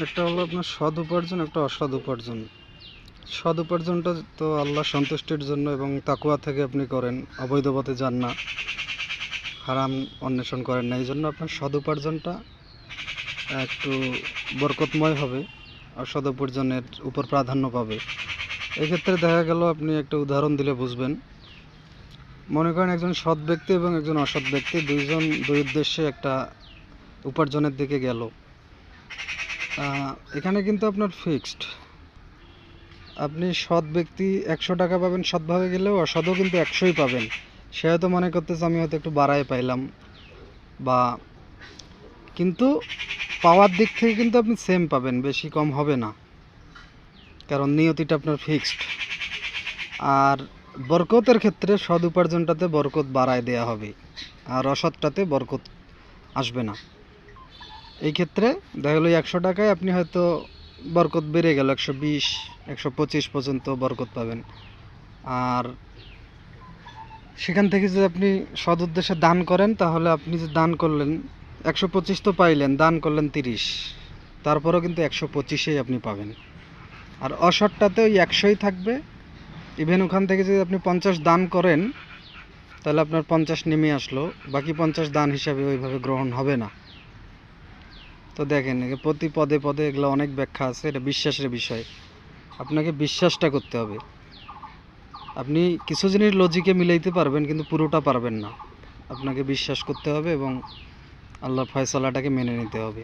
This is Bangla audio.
একটা হলো আপনার সৎ উপার্জন, একটা অসৎ উপার্জন। সৎ উপার্জনটা তো আল্লাহ সন্তুষ্টির জন্য এবং তাকওয়া থেকে আপনি করেন, অবৈধ পথে যান না, হারাম অন্বেষণ করেন না, এই জন্য আপনার সৎ উপার্জনটা একটু বরকতময় হবে, অসৎ উপার্জনের উপর প্রাধান্য পাবে। এক্ষেত্রে দেখা গেল, আপনি একটা উদাহরণ দিলে বুঝবেন। মনে করেন একজন সৎ ব্যক্তি এবং একজন অসৎ ব্যক্তি, দুইজন দুই উদ্দেশ্যে একটা উপার্জনের দিকে গেল। এখানে কিন্তু আপনার ফিক্সড, আপনি সৎ ব্যক্তি 100 টাকা পাবেন সৎভাবে গেলেও, অসৎও কিন্তু 100ই পাবেন। সে হয়তো মনে করতেছে আমি হয়তো একটু বাড়ায় পাইলাম, বা কিন্তু পাওয়ার দিক থেকে কিন্তু আপনি সেম পাবেন, বেশি কম হবে না, কারণ নিয়তিটা আপনার ফিক্সড। আর বরকতের ক্ষেত্রে সৎ উপার্জনটাতে বরকত বাড়ায় দেয়া হবে, আর অসৎটাতে বরকত আসবে না। এই ক্ষেত্রে দেখা গেলো 100 টাকায় আপনি হয়তো বরকত বেড়ে গেল 120, 125 পর্যন্ত বরকত পাবেন। আর সেখান থেকে যদি আপনি সৎ উদ্দেশ্যে দান করেন, তাহলে আপনি যে দান করলেন 125 তো পাইলেন, দান করলেন 30, তারপরেও কিন্তু 125ই আপনি পাবেন। আর অসৎটাতে ওই 100ই থাকবে। ইভেন ওখান থেকে যদি আপনি 50 দান করেন, তাহলে আপনার 50 নেমে আসলো, বাকি 50 দান হিসাবে ওইভাবে গ্রহণ হবে না। তো দেখেন, প্রতি পদে পদে এগুলো অনেক ব্যাখ্যা আছে, এটা বিশ্বাসের বিষয়। আপনাকে বিশ্বাসটা করতে হবে। আপনি কিছু জিনিস লজিকে মিলাইতে পারবেন, কিন্তু পুরোটা পারবেন না। আপনাকে বিশ্বাস করতে হবে এবং আল্লাহর ফয়সালাটাকে মেনে নিতে হবে।